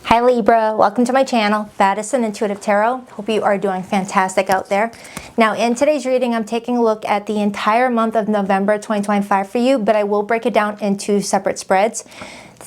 Hi Libra, welcome to my channel, Baddison Intuitive Tarot. Hope you are doing fantastic out there. Now in today's reading, I'm taking a look at the entire month of November 2025 for you, but I will break it down into separate spreads.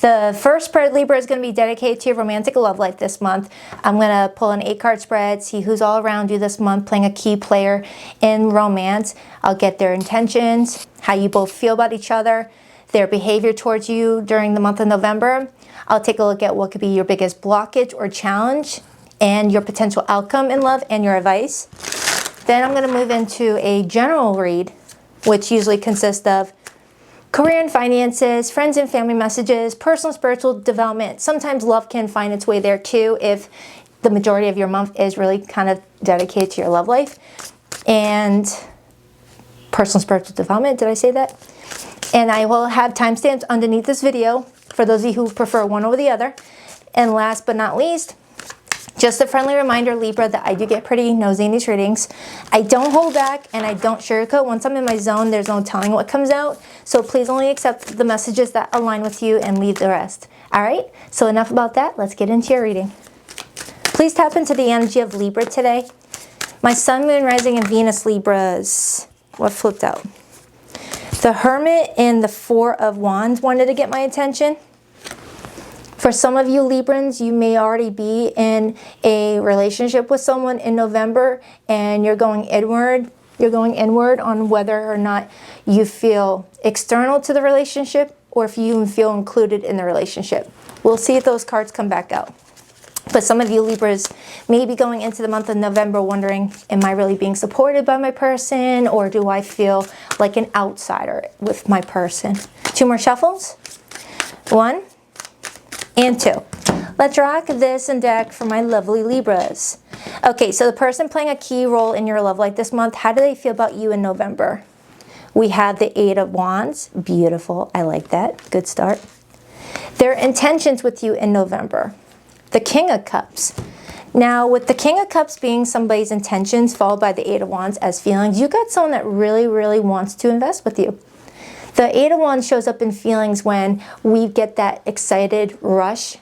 The first spread, Libra, is going to be dedicated to your romantic love life this month. I'm going to pull an 8-card spread, see who's all around you this month, playing a key player in romance. I'll get their intentions, how you both feel about each other, their behavior towards you during the month of November. I'll take a look at what could be your biggest blockage or challenge and your potential outcome in love and your advice. Then I'm going to move into a general read, which usually consists of career and finances, friends and family messages, personal spiritual development. Sometimes love can find its way there too if the majority of your month is really kind of dedicated to your love life. And personal spiritual development, did I say that? And I will have timestamps underneath this video for those of you who prefer one over the other. And last but not least, just a friendly reminder, Libra, that I do get pretty nosy in these readings. I don't hold back and I don't sugarcoat. Once I'm in my zone, there's no telling what comes out. So please only accept the messages that align with you and leave the rest. All right, so enough about that. Let's get into your reading. Please tap into the energy of Libra today. My Sun, Moon, Rising, and Venus Libras. What flipped out? The Hermit and the Four of Wands wanted to get my attention. For some of you Librans, you may already be in a relationship with someone in November and you're going inward. You're going inward on whether or not you feel external to the relationship or if you even feel included in the relationship. We'll see if those cards come back out. But some of you Libras may be going into the month of November wondering, am I really being supported by my person, or do I feel like an outsider with my person? 2 more shuffles. 1 and 2. Let's rock this and deck for my lovely Libras. Okay, so the person playing a key role in your love life this month, how do they feel about you in November? We have the 8 of Wands. Beautiful. I like that. Good start. Their intentions with you in November. The King of Cups. Now, with the King of Cups being somebody's intentions, followed by the 8 of Wands as feelings, you got someone that really, really wants to invest with you. The 8 of Wands shows up in feelings when we get that excited rush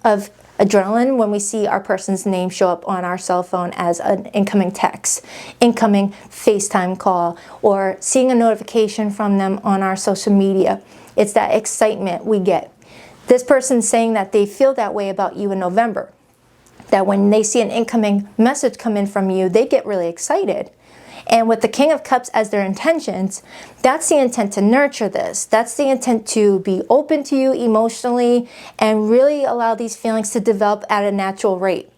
of adrenaline when we see our person's name show up on our cell phone as an incoming text, incoming FaceTime call, or seeing a notification from them on our social media. It's that excitement we get. This person's saying that they feel that way about you in November. That when they see an incoming message come in from you, they get really excited. And with the King of Cups as their intentions, that's the intent to nurture this. That's the intent to be open to you emotionally and really allow these feelings to develop at a natural rate.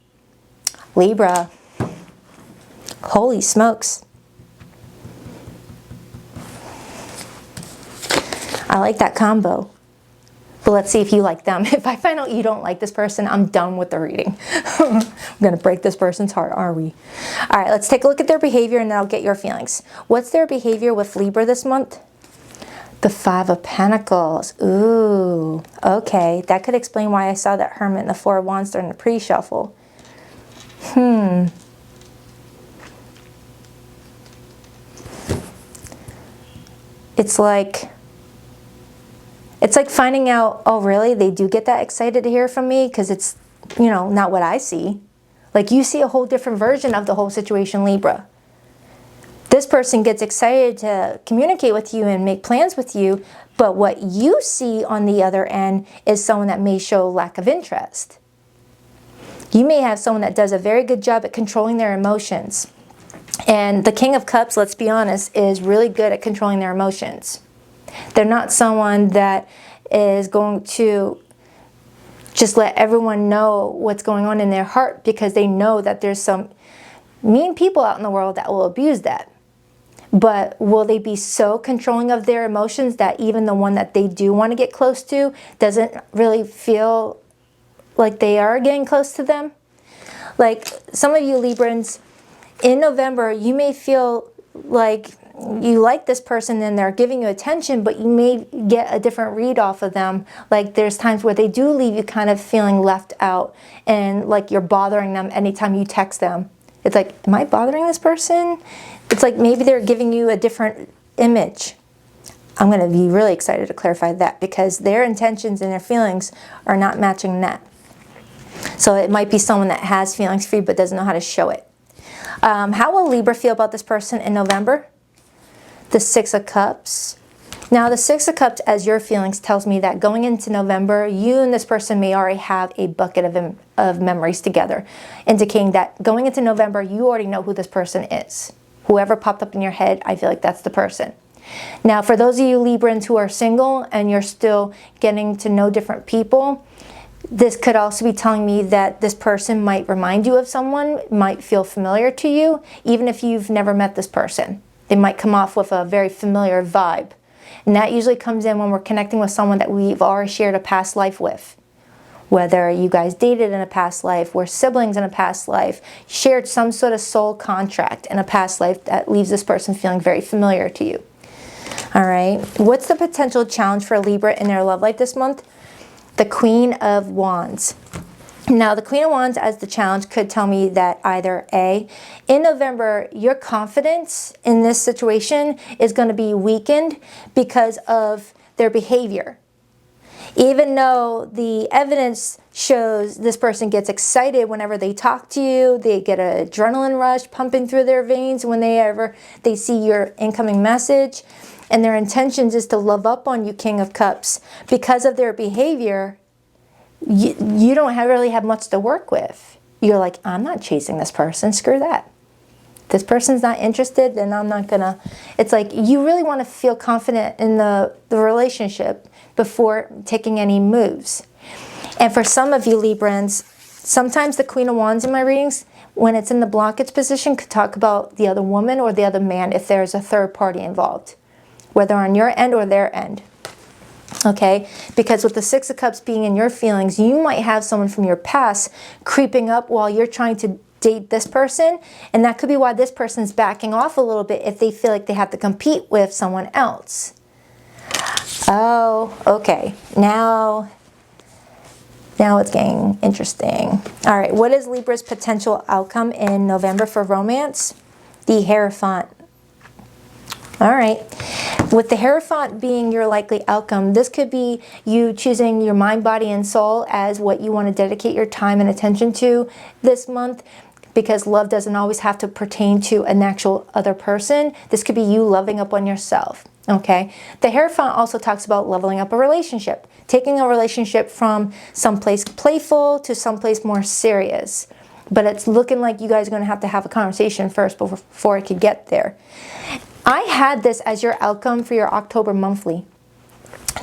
Libra, holy smokes. I like that combo. But let's see if you like them. If I find out you don't like this person, I'm done with the reading. I'm going to break this person's heart, are we? All right, let's take a look at their behavior and then I'll get your feelings. What's their behavior with Libra this month? The 5 of Pentacles. Ooh, okay. That could explain why I saw that Hermit and the 4 of Wands during the pre-shuffle. It's like finding out, oh really, they do get that excited to hear from me because it's, you know, not what I see. Like you see a whole different version of the whole situation, Libra. This person gets excited to communicate with you and make plans with you, but what you see on the other end is someone that may show lack of interest. You may have someone that does a very good job at controlling their emotions. And the King of Cups, let's be honest, is really good at controlling their emotions. They're not someone that is going to just let everyone know what's going on in their heart because they know that there's some mean people out in the world that will abuse that. But will they be so controlling of their emotions that even the one that they do want to get close to doesn't really feel like they are getting close to them? Like some of you Librans, in November, you may feel like you like this person and they're giving you attention, but you may get a different read off of them. Like there's times where they do leave you kind of feeling left out and like you're bothering them anytime you text them. It's like, am I bothering this person? It's like maybe they're giving you a different image. I'm going to be really excited to clarify that because their intentions and their feelings are not matching that. So it might be someone that has feelings for you but doesn't know how to show it. How will Libra feel about this person in November? The Six of Cups. Now, the Six of Cups as your feelings tells me that going into November, you and this person may already have a bucket of memories together, indicating that going into November, you already know who this person is. Whoever popped up in your head, I feel like that's the person. Now, for those of you Librans who are single and you're still getting to know different people, this could also be telling me that this person might remind you of someone, might feel familiar to you, even if you've never met this person. They might come off with a very familiar vibe. And that usually comes in when we're connecting with someone that we've already shared a past life with. Whether you guys dated in a past life, were siblings in a past life, shared some sort of soul contract in a past life that leaves this person feeling very familiar to you. All right, what's the potential challenge for Libra in their love life this month? The Queen of Wands. Now, the Queen of Wands as the challenge could tell me that either A, in November, your confidence in this situation is going to be weakened because of their behavior. Even though the evidence shows this person gets excited whenever they talk to you, they get an adrenaline rush pumping through their veins whenever they see your incoming message, and their intentions is to love up on you, King of Cups. Because of their behavior, you don't really have much to work with. You're like, I'm not chasing this person, screw that. This person's not interested, then I'm not gonna. It's like you really want to feel confident in the relationship before taking any moves. And for some of you Librans, sometimes the Queen of Wands in my readings, when it's in the blockage position, could talk about the other woman or the other man if there's a third party involved, whether on your end or their end. Okay, because with the Six of Cups being in your feelings, you might have someone from your past creeping up while you're trying to date this person, and that could be why this person's backing off a little bit if they feel like they have to compete with someone else. Oh, okay. Now it's getting interesting. All right, what is Libra's potential outcome in November for romance? The Hierophant. All right. With the Hierophant being your likely outcome, this could be you choosing your mind, body, and soul as what you want to dedicate your time and attention to this month, because love doesn't always have to pertain to an actual other person. This could be you loving up on yourself. Okay. The Hierophant also talks about leveling up a relationship, taking a relationship from someplace playful to someplace more serious. But it's looking like you guys are going to have a conversation first before it could get there. I had this as your outcome for your October monthly.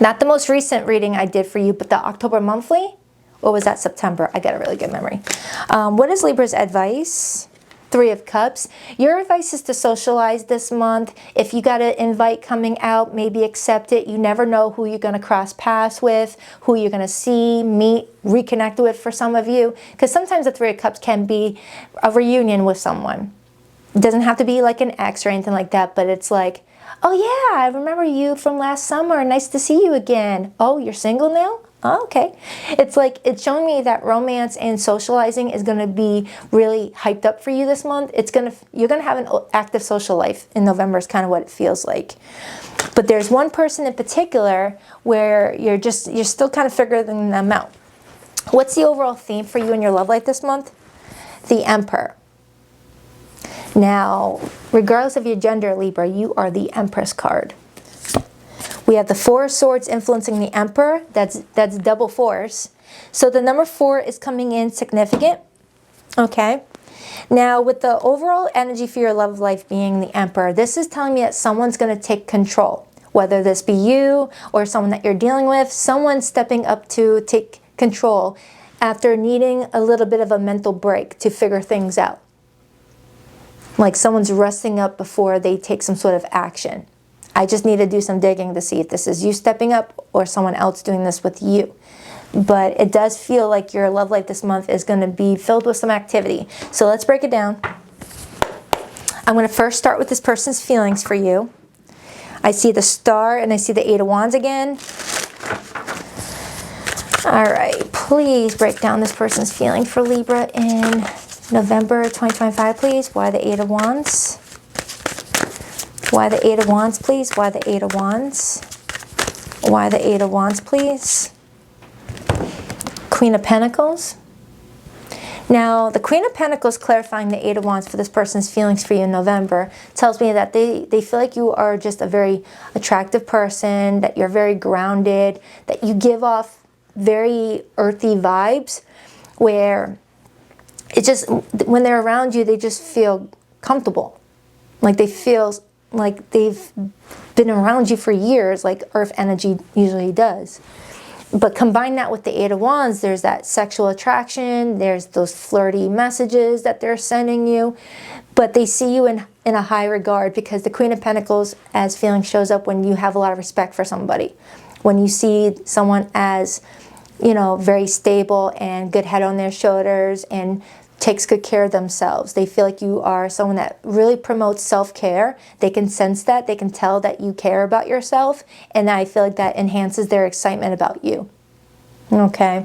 Not the most recent reading I did for you, but the October monthly. Or was that September? I got a really good memory. What is Libra's advice? Three of Cups. Your advice is to socialize this month. If you got an invite coming out, maybe accept it. You never know who you're going to cross paths with, who you're going to see, meet, reconnect with for some of you. Because sometimes the Three of Cups can be a reunion with someone. It doesn't have to be like an ex or anything like that, but it's like, oh yeah, I remember you from last summer. Nice to see you again. Oh, you're single now? Oh, okay. It's like, it's showing me that romance and socializing is going to be really hyped up for you this month. You're going to have an active social life in November is kind of what it feels like. But there's one person in particular where you're still kind of figuring them out. What's the overall theme for you in your love life this month? The Emperor. Now, regardless of your gender, Libra, you are the Empress card. We have the Four of Swords influencing the Emperor. That's double fours. So the number 4 is coming in significant. Okay. Now, with the overall energy for your love life being the Emperor, this is telling me that someone's going to take control. Whether this be you or someone that you're dealing with, someone's stepping up to take control after needing a little bit of a mental break to figure things out. Like someone's resting up before they take some sort of action. I just need to do some digging to see if this is you stepping up or someone else doing this with you. But it does feel like your love life this month is going to be filled with some activity. So let's break it down. I'm going to first start with this person's feelings for you. I see the Star and I see the Eight of Wands again. All right, please break down this person's feeling for Libra in November 2025, please. Why the Eight of Wands? Why the Eight of Wands, please? Why the Eight of Wands? Why the Eight of Wands, please? Queen of Pentacles. Now, the Queen of Pentacles clarifying the Eight of Wands for this person's feelings for you in November tells me that they feel like you are just a very attractive person, that you're very grounded, that you give off very earthy vibes, where it just, when they're around you, they just feel comfortable. Like they feel like they've been around you for years, like earth energy usually does. But combine that with the Eight of Wands, there's that sexual attraction, there's those flirty messages that they're sending you, but they see you in a high regard, because the Queen of Pentacles as feeling shows up when you have a lot of respect for somebody. When you see someone as, you know, very stable and good head on their shoulders and takes good care of themselves. They feel like you are someone that really promotes self-care. They can sense that. They can tell that you care about yourself. And I feel like that enhances their excitement about you. Okay?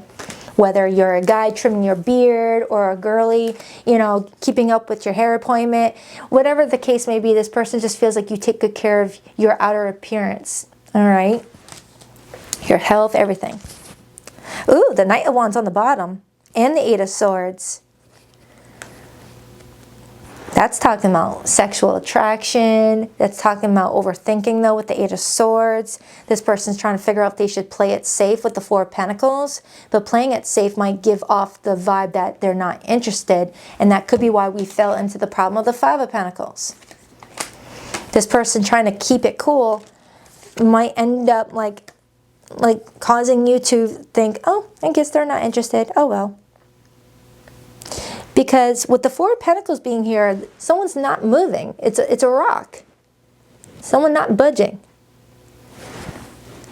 Whether you're a guy trimming your beard or a girly, you know, keeping up with your hair appointment, whatever the case may be, this person just feels like you take good care of your outer appearance. All right? Your health, everything. Ooh, the Knight of Wands on the bottom and the Eight of Swords. That's talking about sexual attraction. That's talking about overthinking, though, with the Eight of Swords. This person's trying to figure out if they should play it safe with the Four of Pentacles. But playing it safe might give off the vibe that they're not interested. And that could be why we fell into the problem of the Five of Pentacles. This person trying to keep it cool might end up like causing you to think, oh, I guess they're not interested. Oh, well. Because with the Four of Pentacles being here, someone's not moving. It's a rock. Someone not budging.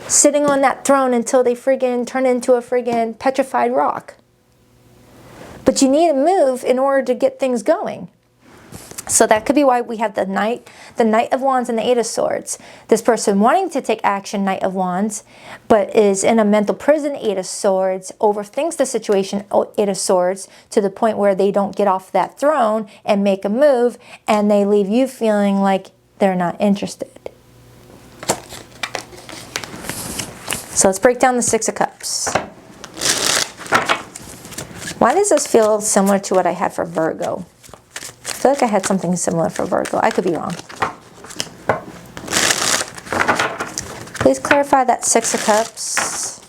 Sitting on that throne until they friggin' turn into a friggin' petrified rock. But you need to move in order to get things going. So that could be why we have the Knight of Wands and the Eight of Swords. This person wanting to take action, Knight of Wands, but is in a mental prison, Eight of Swords, overthinks the situation, Eight of Swords, to the point where they don't get off that throne and make a move, and they leave you feeling like they're not interested. So let's break down the Six of Cups. Why does this feel similar to what I had for Virgo? I feel like I had something similar for Virgo. I could be wrong. Please clarify that Six of Cups.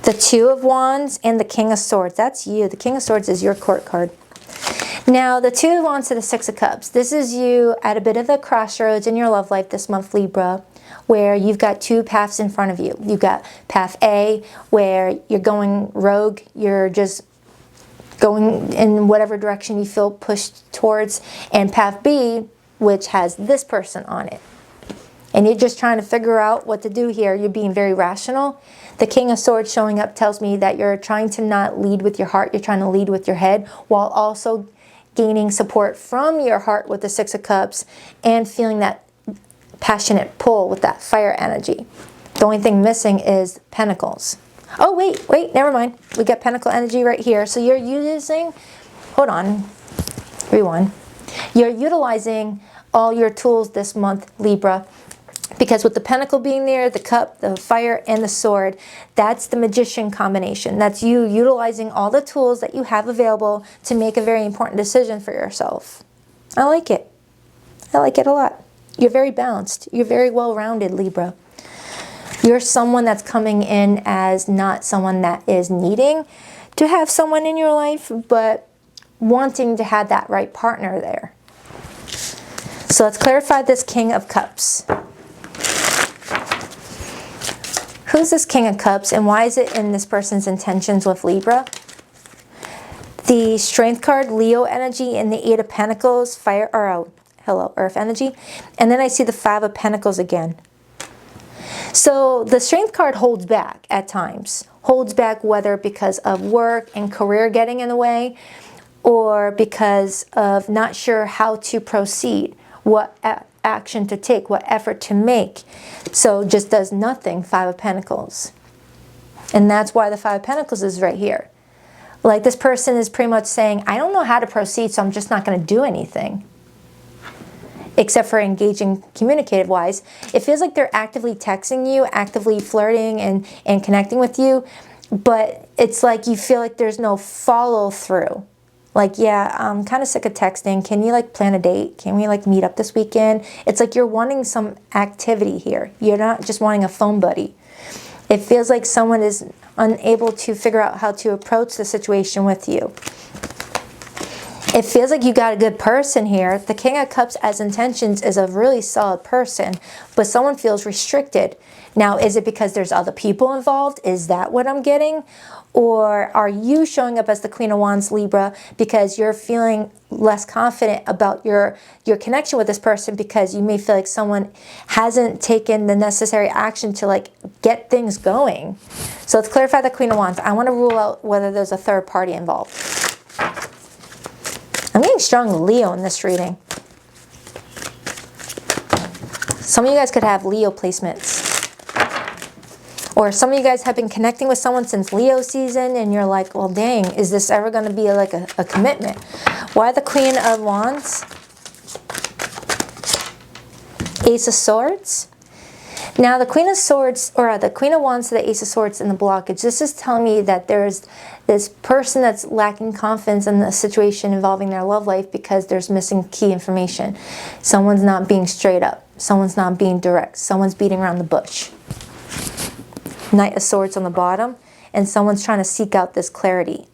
The Two of Wands and the King of Swords. That's you. The King of Swords is your court card. Now, the Two of Wands to the Six of Cups. This is you at a bit of a crossroads in your love life this month, Libra, where you've got two paths in front of you. You've got path A, where you're going rogue. You're just going in whatever direction you feel pushed towards. And path B, which has this person on it. And you're just trying to figure out what to do here. You're being very rational. The King of Swords showing up tells me that you're trying to not lead with your heart. You're trying to lead with your head, while also gaining support from your heart with the Six of Cups and feeling that passionate pull with that fire energy. The only thing missing is Pentacles. Oh, wait, never mind. We got Pentacle energy right here. So you're using, hold on, rewind. You're utilizing all your tools this month, Libra, because with the Pentacle being there, the Cup, the Fire, and the Sword, that's the Magician combination. That's you utilizing all the tools that you have available to make a very important decision for yourself. I like it. I like it a lot. You're very balanced. You're very well-rounded, Libra. You're someone that's coming in as not someone that is needing to have someone in your life, but wanting to have that right partner there. So let's clarify this King of Cups. Who's this King of Cups, and why is it in this person's intentions with Libra? The Strength card, Leo energy, and the Eight of Pentacles, Fire, or hello, Earth energy. And then I see the Five of Pentacles again. So the Strength card holds back at times. Holds back whether because of work and career getting in the way, or because of not sure how to proceed, what action to take, what effort to make. So just does nothing, Five of Pentacles. And that's why the Five of Pentacles is right here. Like this person is pretty much saying, I don't know how to proceed, so I'm just not going to do anything. Except for engaging communicative-wise. It feels like they're actively texting you, actively flirting and connecting with you. but it's like you feel like there's no follow through. Like, yeah, I'm kind of sick of texting. Can you like plan a date? Can we like meet up this weekend? It's like you're wanting some activity here. You're not just wanting a phone buddy. It feels like someone is unable to figure out how to approach the situation with you. It feels like you got a good person here. The King of Cups as intentions is a really solid person, but someone feels restricted. Now, is it because there's other people involved? Is that what I'm getting? Or are you showing up as the Queen of Wands, Libra, because you're feeling less confident about your connection with this person because you may feel like someone hasn't taken the necessary action to like get things going? So let's clarify the Queen of Wands. I want to rule out whether there's a third party involved. I'm getting strong Leo in this reading. Some of you guys could have Leo placements. Or some of you guys have been connecting with someone since Leo season and you're like, well, dang, is this ever going to be like a commitment? Why the Queen of Wands? Ace of Swords. Now the Queen of Swords, or the Queen of Wands to the Ace of Swords in the blockage, this is telling me that there's this person that's lacking confidence in the situation involving their love life because there's missing key information. Someone's not being straight up. Someone's not being direct. Someone's beating around the bush. Knight of Swords on the bottom, and someone's trying to seek out this clarity.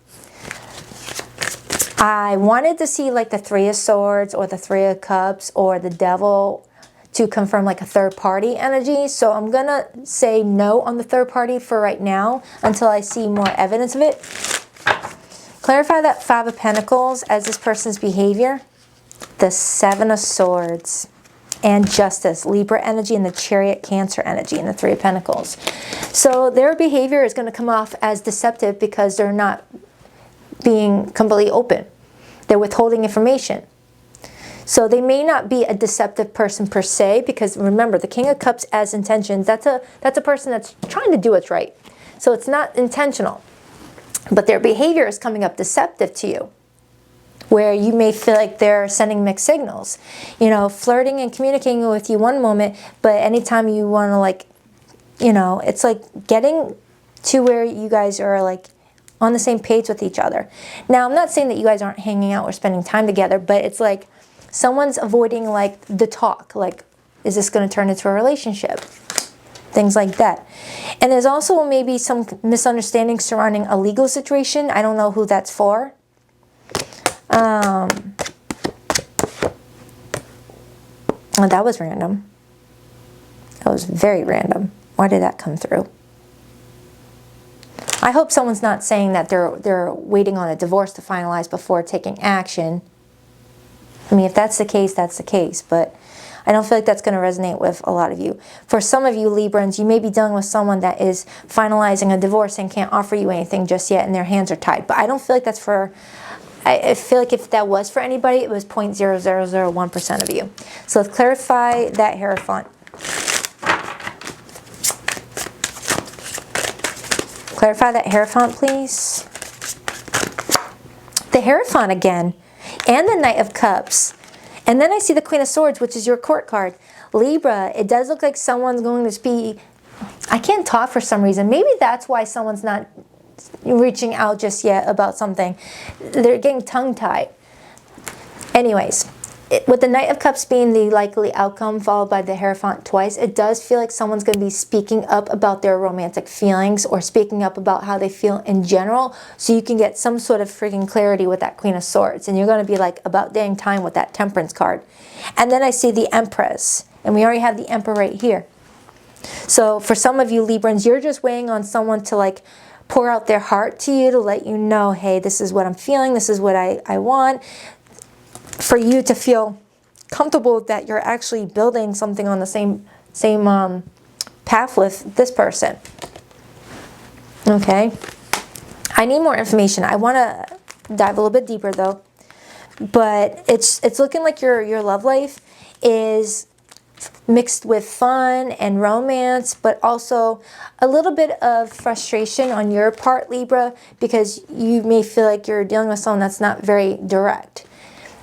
I wanted to see like the Three of Swords or the Three of Cups or the Devil to confirm like a third party energy. So I'm gonna say no on the third party for right now until I see more evidence of it. Clarify that Five of Pentacles as this person's behavior. The Seven of Swords and Justice, Libra energy, and the Chariot, Cancer energy, and the Three of Pentacles. So their behavior is going to come off as deceptive because they're not being completely open. They're withholding information. So they may not be a deceptive person per se, because remember, the King of Cups as intentions, that's a person that's trying to do what's right. So it's not intentional. But their behavior is coming up deceptive to you, where you may feel like they're sending mixed signals. You know, flirting and communicating with you one moment, but anytime you want to like, you know, it's like getting to where you guys are like on the same page with each other. Now, I'm not saying that you guys aren't hanging out or spending time together, but it's like someone's avoiding like the talk. Like, is this going to turn into a relationship? Things like that. And there's also maybe some misunderstanding surrounding a legal situation. I don't know who that's for. Oh, that was random. That was very random. Why did that come through? I hope someone's not saying that they're waiting on a divorce to finalize before taking action. I mean, if that's the case, that's the case. But I don't feel like that's going to resonate with a lot of you. For some of you Librans, you may be dealing with someone that is finalizing a divorce and can't offer you anything just yet, and their hands are tied. But I don't feel like that's for... I feel like if that was for anybody, it was 0.0001% of you. So let's clarify that Hierophant. Clarify that Hierophant, please. The Hierophant again. And the Knight of Cups. And then I see the Queen of Swords, which is your court card. Libra, it does look like someone's going to be... I can't talk for some reason. Maybe that's why someone's not reaching out just yet about something. They're getting tongue-tied. Anyways, with the Knight of Cups being the likely outcome followed by the Hierophant twice, it does feel like someone's going to be speaking up about their romantic feelings or speaking up about how they feel in general, so you can get some sort of freaking clarity with that Queen of Swords. And you're going to be like, about dang time with that Temperance card. And then I see the Empress, and we already have the Emperor right here. So for some of you Librans, you're just waiting on someone to like pour out their heart to you, to let you know, hey, this is what I'm feeling, this is what I want. For you to feel comfortable that you're actually building something on the same path with this person. Okay. I need more information. I want to dive a little bit deeper though. But it's looking like your love life is mixed with fun and romance, but also a little bit of frustration on your part, Libra, because you may feel like you're dealing with someone that's not very direct,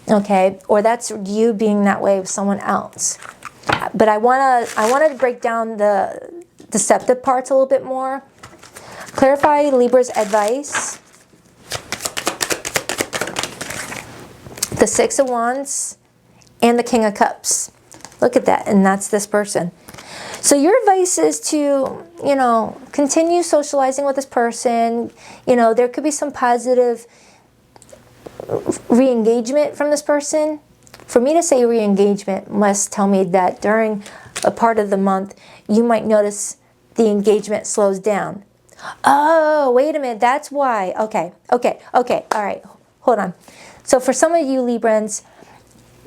okay? Or that's you being that way with someone else. But I want to break down the deceptive parts a little bit more. Clarify Libra's advice. The Six of Wands and the King of Cups. Look at that, and that's this person. So your advice is to, you know, continue socializing with this person. You know, there could be some positive re-engagement from this person. For me to say re-engagement must tell me that during a part of the month, you might notice the engagement slows down. Oh, wait a minute, that's why. Okay, all right, hold on. So for some of you Librans,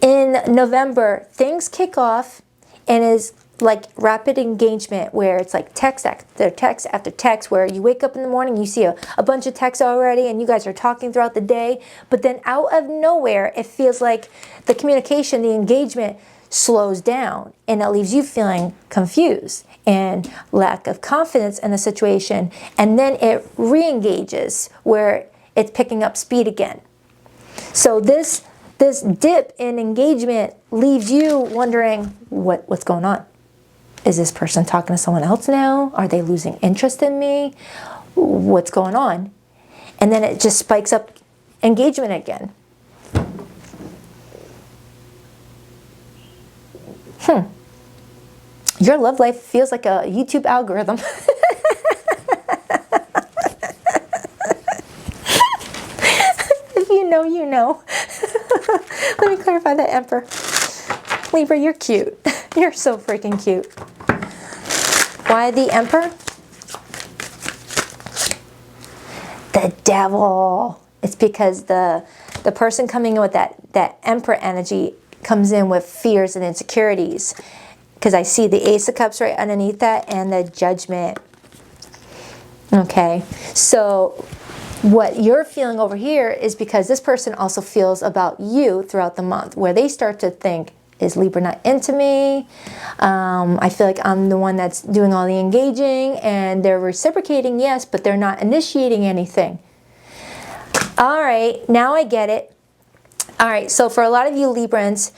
in November, things kick off and is like rapid engagement where it's like text after text after text, where you wake up in the morning, you see a bunch of texts already and you guys are talking throughout the day. But then out of nowhere, it feels like the communication, the engagement slows down, and it leaves you feeling confused and lack of confidence in the situation. And then it re-engages where it's picking up speed again. So this dip in engagement leaves you wondering what's going on. Is this person talking to someone else now? Are they losing interest in me? What's going on? And then it just spikes up engagement again. Your love life feels like a YouTube algorithm. If you know, you know. Let me clarify that, Emperor. Libra, you're cute. You're so freaking cute. Why the Emperor? The Devil. It's because the person coming in with that Emperor energy comes in with fears and insecurities. Because I see the Ace of Cups right underneath that and the Judgment. Okay, so what you're feeling over here is because this person also feels about you throughout the month, where they start to think, is Libra not into me? I feel like I'm the one that's doing all the engaging, and they're reciprocating, yes, but they're not initiating anything. All right, now I get it. All right, so for a lot of you Librans,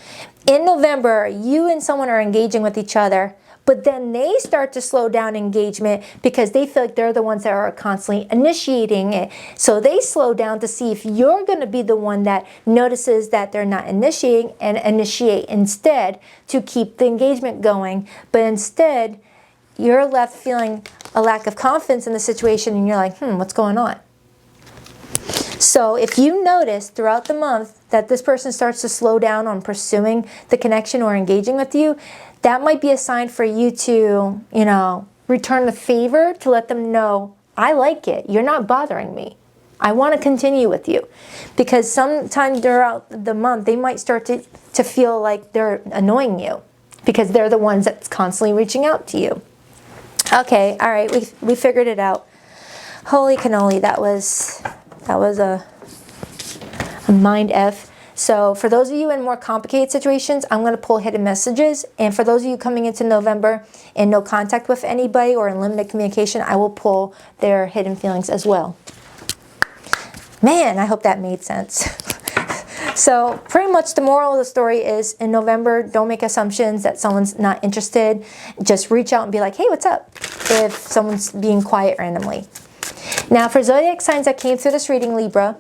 in November, you and someone are engaging with each other, but then they start to slow down engagement because they feel like they're the ones that are constantly initiating it. So they slow down to see if you're going to be the one that notices that they're not initiating and initiate instead to keep the engagement going. But instead, you're left feeling a lack of confidence in the situation, and you're like, what's going on? So if you notice throughout the month that this person starts to slow down on pursuing the connection or engaging with you, that might be a sign for you to, you know, return the favor, to let them know, I like it. You're not bothering me. I want to continue with you. Because sometime throughout the month, they might start to feel like they're annoying you because they're the ones that's constantly reaching out to you. Okay, all right, we figured it out. Holy cannoli, that was a mind F. So for those of you in more complicated situations, I'm going to pull hidden messages. And for those of you coming into November in no contact with anybody or in limited communication, I will pull their hidden feelings as well. Man, I hope that made sense. So pretty much the moral of the story is, in November, don't make assumptions that someone's not interested. Just reach out and be like, hey, what's up? If someone's being quiet randomly. Now for zodiac signs that came through this reading, Libra,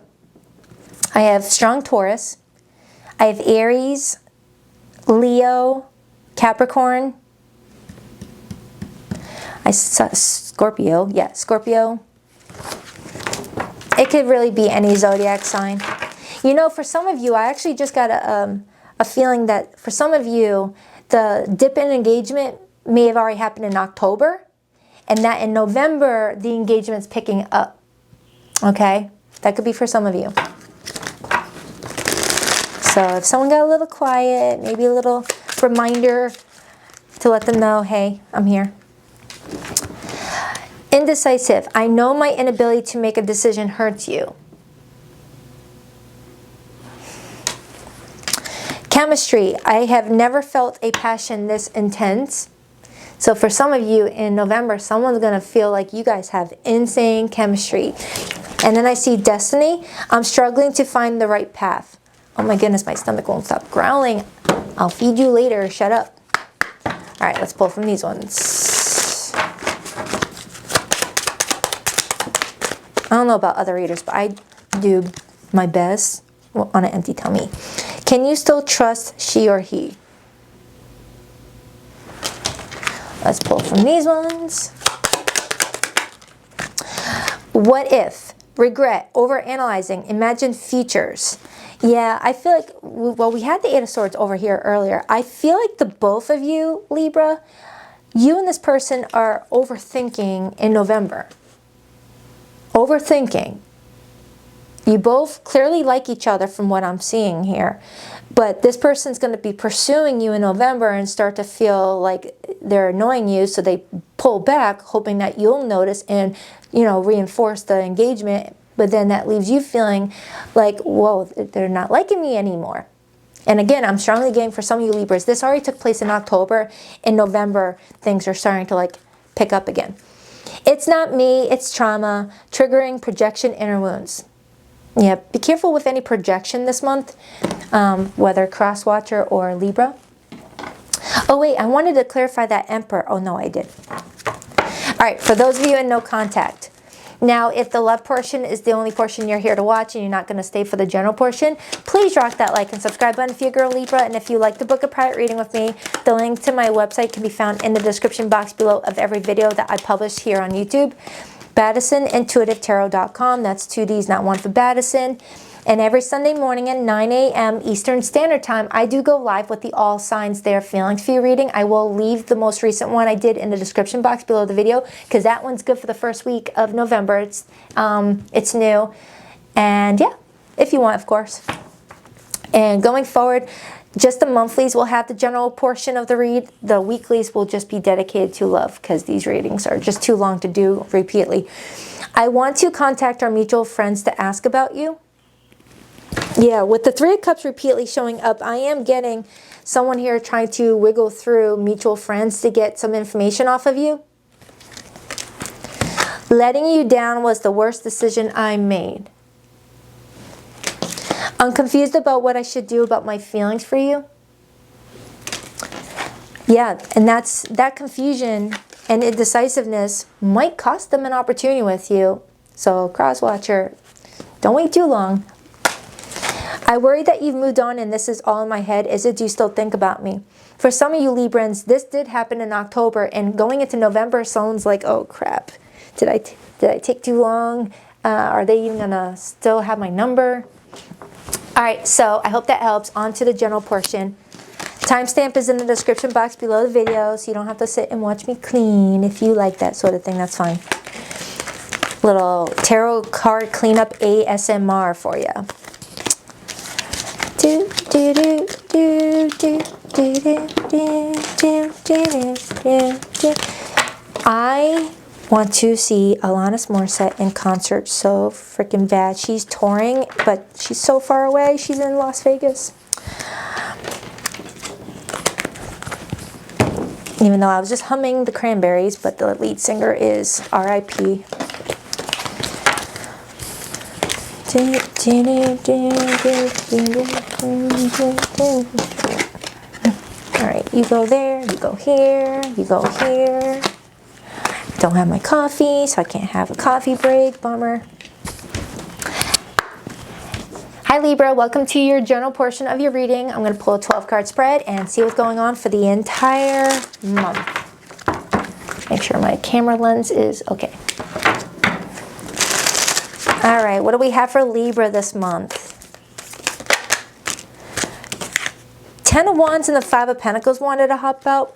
I have strong Taurus, I have Aries, Leo, Capricorn, I saw Scorpio, yeah, Scorpio. It could really be any zodiac sign. You know, for some of you, I actually just got a feeling that for some of you, the dip in engagement may have already happened in October, and that in November, the engagement's picking up. Okay? That could be for some of you. So if someone got a little quiet, maybe a little reminder to let them know, hey, I'm here. Indecisive. I know my inability to make a decision hurts you. Chemistry. I have never felt a passion this intense. So for some of you in November, someone's going to feel like you guys have insane chemistry. And then I see destiny. I'm struggling to find the right path. Oh my goodness, my stomach won't stop growling. I'll feed you later. Shut up. All right, let's pull from these ones. don't know about other readers, but I do my best on an empty tummy. Can you still trust she or he? Let's pull from these ones. What if? Regret, overanalyzing, imagine futures. Yeah, I feel like, well, we had the Eight of Swords over here earlier. I feel like the both of you, Libra, you and this person are overthinking in November. Overthinking. You both clearly like each other from what I'm seeing here. But this person's going to be pursuing you in November and start to feel like they're annoying you, so they pull back, hoping that you'll notice and, you know, reinforce the engagement. But then that leaves you feeling like, whoa, they're not liking me anymore. And again, I'm strongly getting for some of you Libras, this already took place in October. In November, things are starting to like pick up again. It's not me, it's trauma, triggering projection, inner wounds. Yeah, be careful with any projection this month, whether cross-watcher or Libra. Oh wait, I wanted to clarify that Emperor. Oh no, I did. All right, for those of you in no contact. Now, if the love portion is the only portion you're here to watch and you're not going to stay for the general portion, please rock that like and subscribe button if you're a girl Libra. And if you like to book a private reading with me, the link to my website can be found in the description box below of every video that I publish here on YouTube. BaddisonIntuitiveTarot.com. That's 2 D's, not one for Baddison. And every Sunday morning at 9 a.m. Eastern Standard Time, I do go live with the All Signs Their Feelings for You reading. I will leave the most recent one I did in the description box below the video, because that one's good for the first week of November. It's new. And yeah, if you want, of course. And going forward, just the monthlies will have the general portion of the read. The weeklies will just be dedicated to love, because these readings are just too long to do repeatedly. I want to contact our mutual friends to ask about you. Yeah, with the Three of Cups repeatedly showing up, I am getting someone here trying to wiggle through mutual friends to get some information off of you. Letting you down was the worst decision I made. I'm confused about what I should do about my feelings for you. Yeah, and that confusion and indecisiveness might cost them an opportunity with you. So, cross-watcher, don't wait too long. I worry that you've moved on and this is all in my head. Is it, do you still think about me? For some of you Librans, this did happen in October, and going into November sounds like, oh crap, did I take too long? Are they even gonna still have my number? All right, so I hope that helps. On to the general portion. Timestamp is in the description box below the video, so you don't have to sit and watch me clean. If you like that sort of thing, that's fine. Little tarot card cleanup ASMR for you. I want to see Alanis Morissette in concert so freaking bad. She's touring, but she's so far away. She's in Las Vegas. Even though I was just humming the Cranberries, but the lead singer is R.I.P. Alright, you go there, you go here, you go here. Don't have my coffee, so I can't have a coffee break. Bummer. Hi Libra, welcome to your general portion of your reading. I'm going to pull a 12-card spread and see what's going on for the entire month. Make sure my camera lens is okay. All right, what do we have for Libra this month? 10 of Wands and the 5 of Pentacles wanted to hop out.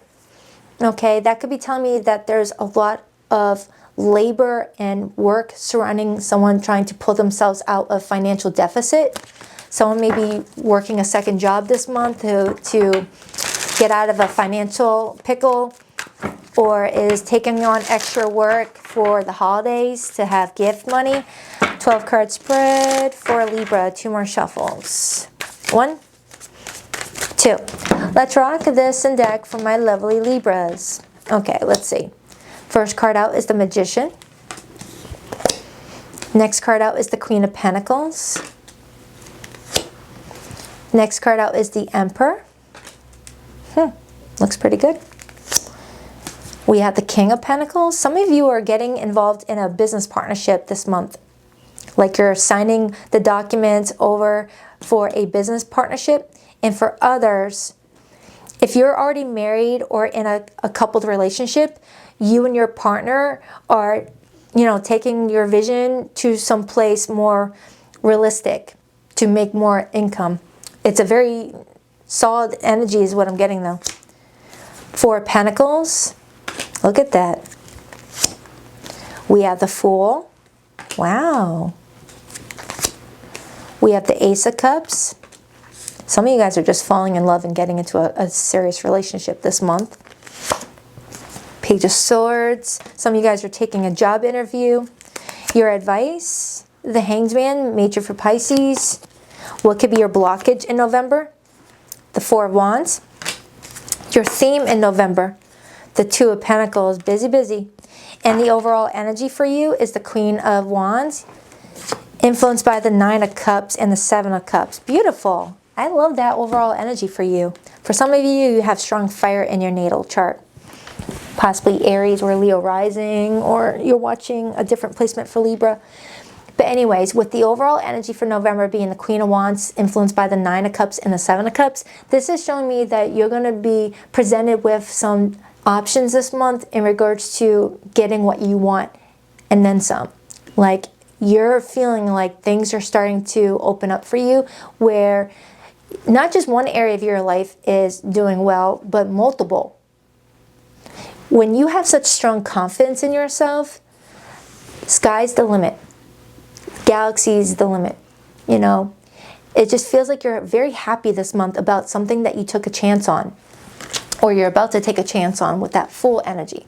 Okay, that could be telling me that there's a lot of labor and work surrounding someone trying to pull themselves out of financial deficit. Someone may be working a second job this month to get out of a financial pickle, or is taking on extra work for the holidays to have gift money. 12-card spread for Libra. 2 more shuffles. 1, 2. Let's rock this and deck for my lovely Libras. Okay, let's see. First card out is the Magician. Next card out is the Queen of Pentacles. Next card out is the Emperor. Looks pretty good. We have the King of Pentacles. Some of you are getting involved in a business partnership this month. like you're signing the documents over for a business partnership. And for others, if you're already married or in a coupled relationship, you and your partner are, you know, taking your vision to some place more realistic to make more income. It's a very solid energy is what I'm getting though. Four of Pentacles. Look at that. We have the Fool. Wow. We have the Ace of Cups. Some of you guys are just falling in love and getting into a serious relationship this month. Page of Swords. Some of you guys are taking a job interview. Your advice, the Hanged Man, major for Pisces. What could be your blockage in November? The Four of Wands. Your theme in November, the Two of Pentacles, busy, busy. And the overall energy for you is the Queen of Wands, influenced by the Nine of Cups and the Seven of Cups. Beautiful. I love that overall energy for you. For some of you, you have strong fire in your natal chart. Possibly Aries or Leo rising, or you're watching a different placement for Libra. But anyways, with the overall energy for November being the Queen of Wands, influenced by the Nine of Cups and the Seven of Cups, this is showing me that you're going to be presented with some options this month in regards to getting what you want and then some. Like, you're feeling like things are starting to open up for you, where not just one area of your life is doing well, but multiple. When you have such strong confidence in yourself, sky's the limit. Galaxy's the limit. You know, it just feels like you're very happy this month about something that you took a chance on, or you're about to take a chance on with that Fool energy.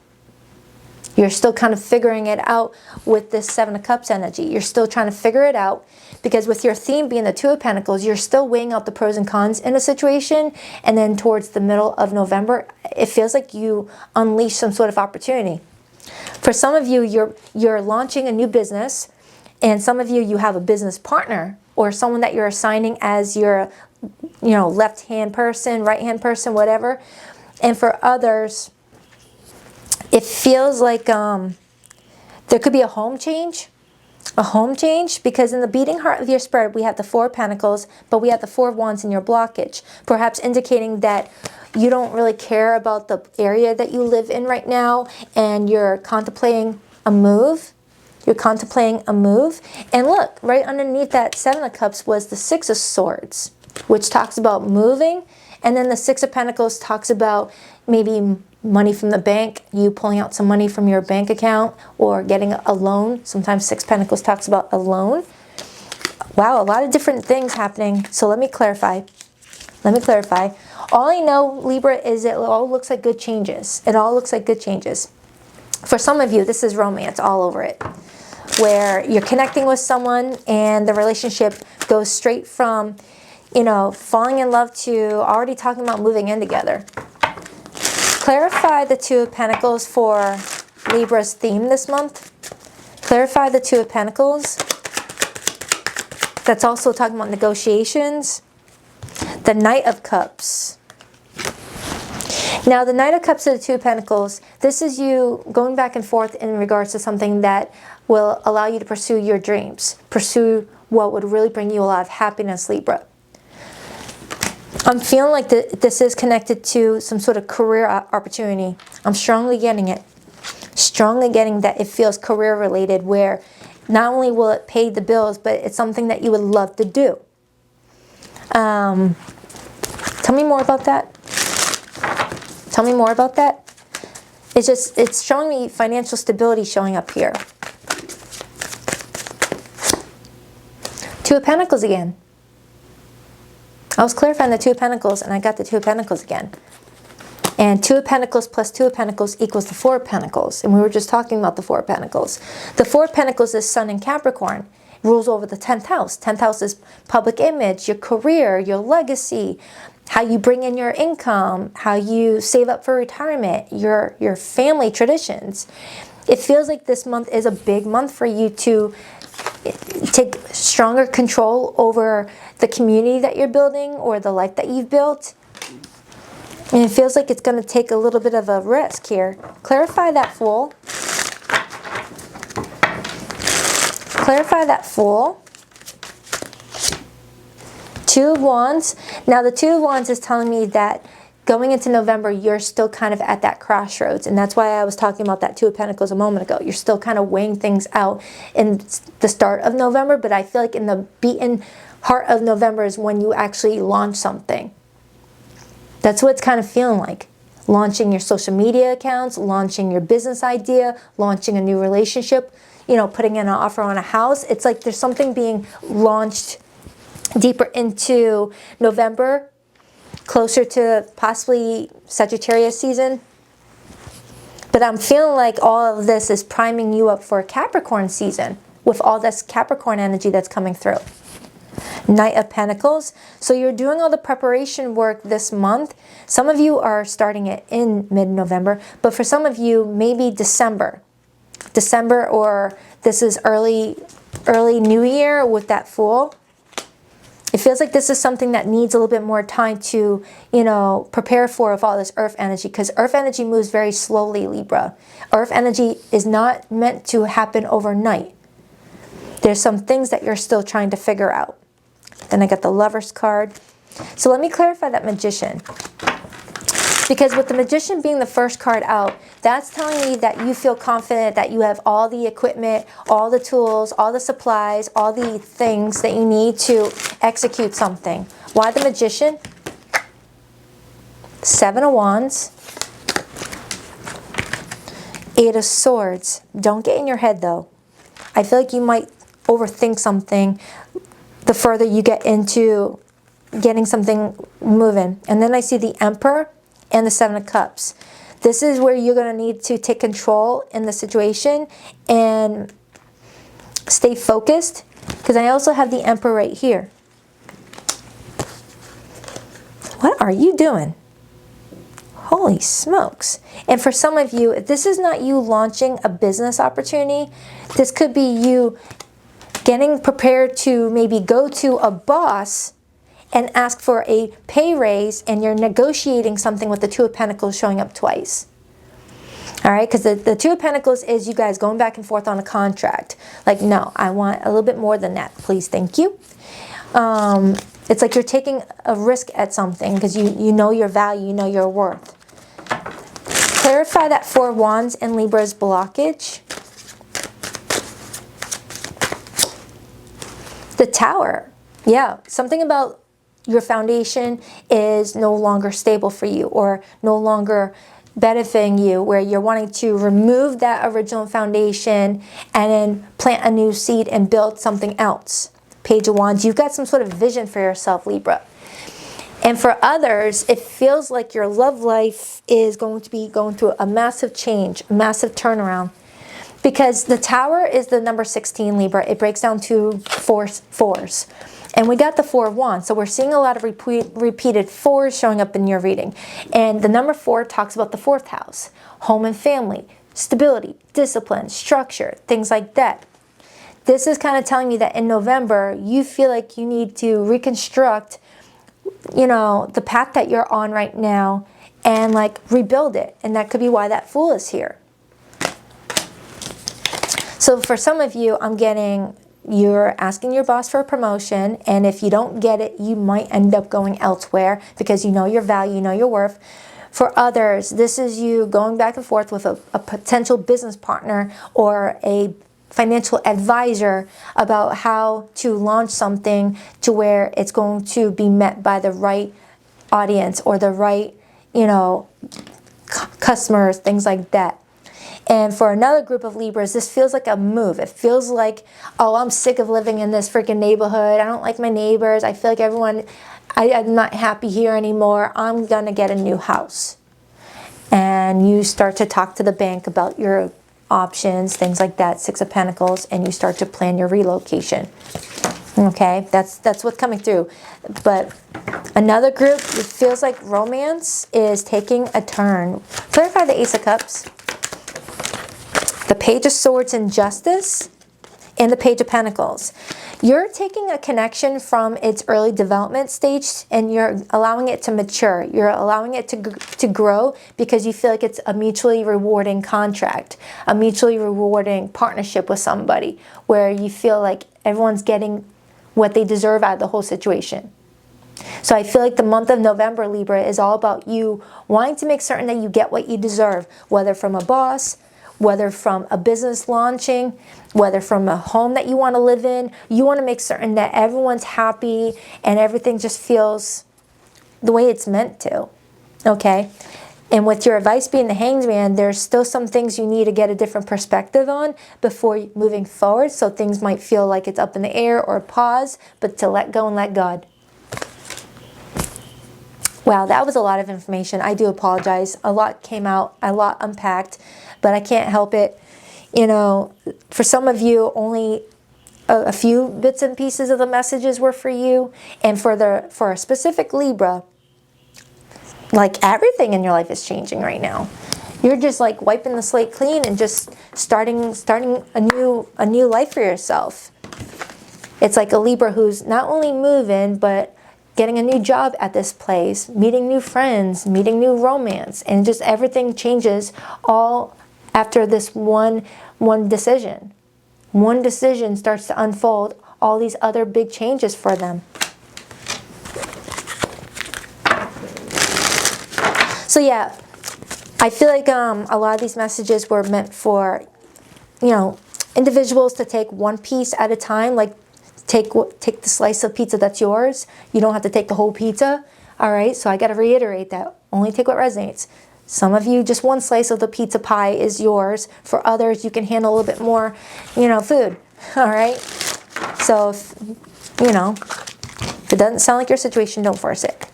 You're still kind of figuring it out with this Seven of Cups energy. You're still trying to figure it out, because with your theme being the Two of Pentacles, you're still weighing out the pros and cons in a situation. And then towards the middle of November, it feels like you unleash some sort of opportunity. For some of you, you're launching a new business, and some of you, you have a business partner or someone that you're assigning as your, you know, left-hand person, right-hand person, whatever. And for others, it feels like there could be a home change. A home change, because in the beating heart of your spread, we have the Four of Pentacles, but we have the Four of Wands in your blockage. Perhaps indicating that you don't really care about the area that you live in right now, and you're contemplating a move. You're contemplating a move. And look, right underneath that Seven of Cups was the Six of Swords, which talks about moving. And then the Six of Pentacles talks about maybe money from the bank, you pulling out some money from your bank account, or getting a loan. Sometimes Six of Pentacles talks about a loan. Wow, a lot of different things happening. So let me clarify. Let me clarify. All I know, Libra, is it all looks like good changes. It all looks like good changes. For some of you, this is romance all over it, where you're connecting with someone and the relationship goes straight from, you know, falling in love to already talking about moving in together. Clarify the Two of Pentacles for Libra's theme this month. Clarify the Two of Pentacles. That's also talking about negotiations. The Knight of Cups. Now, the Knight of Cups and the Two of Pentacles, this is you going back and forth in regards to something that will allow you to pursue your dreams. Pursue what would really bring you a lot of happiness, Libra. I'm feeling like this is connected to some sort of career opportunity. I'm strongly getting it. Strongly getting that it feels career related, where not only will it pay the bills, but it's something that you would love to do. Tell me more about that. Tell me more about that. It's showing me financial stability showing up here. Two of Pentacles again. I was clarifying the Two of Pentacles, and I got the Two of Pentacles again. And Two of Pentacles plus Two of Pentacles equals the Four of Pentacles. And we were just talking about the Four of Pentacles. The Four of Pentacles is Sun in Capricorn. It rules over the 10th house. 10th house is public image, your career, your legacy, how you bring in your income, how you save up for retirement, your family traditions. It feels like this month is a big month for you to take stronger control over the community that you're building or the life that you've built. And it feels like it's going to take a little bit of a risk here. Clarify that, Fool. clarify that Fool. Two of Wands. Now the Two of Wands is telling me that going into November, you're still kind of at that crossroads. And that's why I was talking about that Two of Pentacles a moment ago. You're still kind of weighing things out in the start of November. But I feel like in the beaten heart of November is when you actually launch something. That's what it's kind of feeling like. Launching your social media accounts, launching your business idea, launching a new relationship, you know, putting in an offer on a house. It's like there's something being launched deeper into November, closer to possibly Sagittarius season. But I'm feeling like all of this is priming you up for Capricorn season with all this Capricorn energy that's coming through. Knight of Pentacles. So you're doing all the preparation work this month. Some of you are starting it in mid-November, but for some of you, maybe December, or this is early New Year with that Fool. It feels like this is something that needs a little bit more time to, you know, prepare for with all this earth energy, because earth energy moves very slowly, Libra. Earth energy is not meant to happen overnight. There's some things that you're still trying to figure out. Then I got the Lover's card. So let me clarify that Magician. Because with the Magician being the first card out, that's telling me that you feel confident that you have all the equipment, all the tools, all the supplies, all the things that you need to execute something. Why the Magician? Seven of Wands. Eight of Swords. Don't get in your head though. I feel like you might overthink something the further you get into getting something moving. And then I see the Emperor and the Seven of Cups. This is where you're going to need to take control in the situation and stay focused, because I also have the Emperor right here. What are you doing? Holy smokes. And for some of you, this is not you launching a business opportunity. This could be you getting prepared to maybe go to a boss and ask for a pay raise, and you're negotiating something with the Two of Pentacles showing up twice. All right, because the Two of Pentacles is you guys going back and forth on a contract. Like, no, I want a little bit more than that, please, thank you. It's like you're taking a risk at something because you know your value, you know your worth. Clarify that Four of Wands and Libra's blockage. The Tower. Yeah, something about your foundation is no longer stable for you, or no longer benefiting you, where you're wanting to remove that original foundation and then plant a new seed and build something else. Page of Wands. You've got some sort of vision for yourself, Libra. And for others, it feels like your love life is going to be going through a massive change, a massive turnaround. Because the Tower is the number 16, Libra. It breaks down to fours. And we got the Four of Wands. So we're seeing a lot of repeated fours showing up in your reading. And the number 4 talks about the 4th house. Home and family, stability, discipline, structure, things like that. This is kind of telling me that in November, you feel like you need to reconstruct, you know, the path that you're on right now and like rebuild it. And that could be why that Fool is here. So for some of you, I'm getting, you're asking your boss for a promotion, and if you don't get it, you might end up going elsewhere because you know your value, you know your worth. For others, this is you going back and forth with a potential business partner or a financial advisor about how to launch something to where it's going to be met by the right audience or the right, you know, customers, things like that. And for another group of Libras, this feels like a move. It feels like, oh, I'm sick of living in this freaking neighborhood. I don't like my neighbors. I feel like everyone, I'm not happy here anymore. I'm going to get a new house. And you start to talk to the bank about your options, things like that, Six of Pentacles, and you start to plan your relocation. Okay, that's what's coming through. But another group, it feels like romance is taking a turn. Clarify the Ace of Cups. The Page of Swords and Justice, and the Page of Pentacles. You're taking a connection from its early development stage and you're allowing it to mature. You're allowing it to grow because you feel like it's a mutually rewarding contract, a mutually rewarding partnership with somebody where you feel like everyone's getting what they deserve out of the whole situation. So I feel like the month of November, Libra, is all about you wanting to make certain that you get what you deserve, whether from a boss, whether from a business launching, whether from a home that you want to live in. You want to make certain that everyone's happy and everything just feels the way it's meant to, okay? And with your advice being the Hanged Man, there's still some things you need to get a different perspective on before moving forward. So things might feel like it's up in the air or pause, but to let go and let God. Wow, that was a lot of information. I do apologize. A lot came out, a lot unpacked, but I can't help it. You know, for some of you, only a few bits and pieces of the messages were for you. And for a specific Libra, like everything in your life is changing right now. You're just like wiping the slate clean and just starting a new life for yourself. It's like a Libra who's not only moving, but getting a new job at this place, meeting new friends, meeting new romance, and just everything changes all after this one decision. One decision starts to unfold all these other big changes for them. So yeah, I feel like a lot of these messages were meant for, you know, individuals to take one piece at a time, like take the slice of pizza that's yours. You don't have to take the whole pizza. All right, so I got to reiterate that. Only take what resonates. Some of you, just one slice of the pizza pie is yours. For others, you can handle a little bit more, you know, food. All right? So, if it doesn't sound like your situation, don't force it.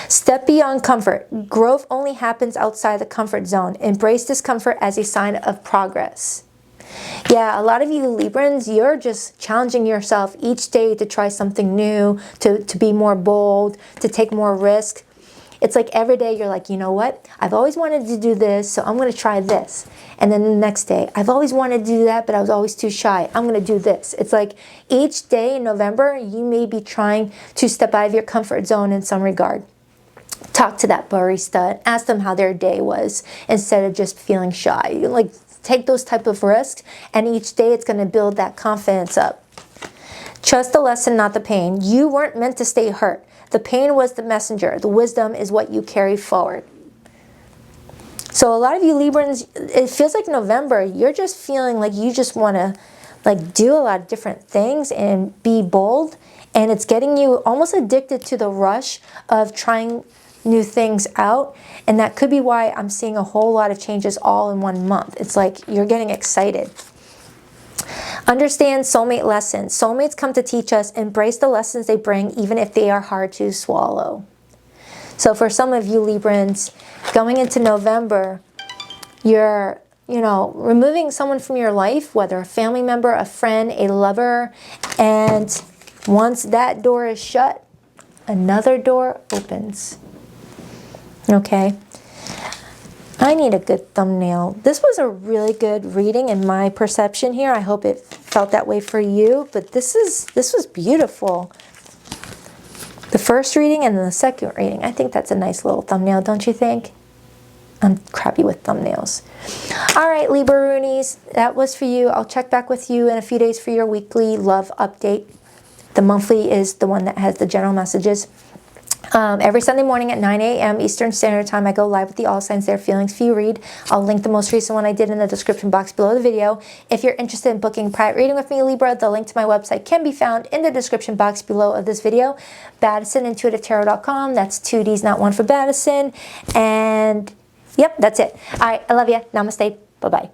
Step beyond comfort. Growth only happens outside the comfort zone. Embrace discomfort as a sign of progress. Yeah, a lot of you Librans, you're just challenging yourself each day to try something new, to be more bold, to take more risk. It's like every day you're like, you know what? I've always wanted to do this, so I'm going to try this. And then the next day, I've always wanted to do that, but I was always too shy. I'm going to do this. It's like each day in November, you may be trying to step out of your comfort zone in some regard. Talk to that barista and ask them how their day was instead of just feeling shy. Like, take those type of risks, and each day it's going to build that confidence up. Trust the lesson, not the pain. You weren't meant to stay hurt. The pain was the messenger. The wisdom is what you carry forward. So a lot of you Librans, it feels like November, you're just feeling like you just want to like do a lot of different things and be bold. And it's getting you almost addicted to the rush of trying new things out. And that could be why I'm seeing a whole lot of changes all in one month. It's like you're getting excited. Understand soulmate lessons. Soulmates come to teach us. Embrace the lessons they bring, even if they are hard to swallow. So for some of you Librans, going into November, you're, removing someone from your life, whether a family member, a friend, a lover, and once that door is shut, another door opens. Okay. I need a good thumbnail. This was a really good reading in my perception here. I hope it felt that way for you, but this was beautiful. The first reading and then the second reading. I think that's a nice little thumbnail, don't you think? I'm crappy with thumbnails. All right, Libra-roonies, that was for you. I'll check back with you in a few days for your weekly love update. The monthly is the one that has the general messages. Every Sunday morning at 9 a.m. Eastern Standard Time, I go live with the All Signs Their Feelings Few Read. I'll link the most recent one I did in the description box below the video. If you're interested in booking a private reading with me, Libra, the link to my website can be found in the description box below of this video. BaddisonIntuitiveTarot.com. That's 2 D's, not 1 for Baddison. And yep, that's it. All right, I love you. Namaste. Bye-bye.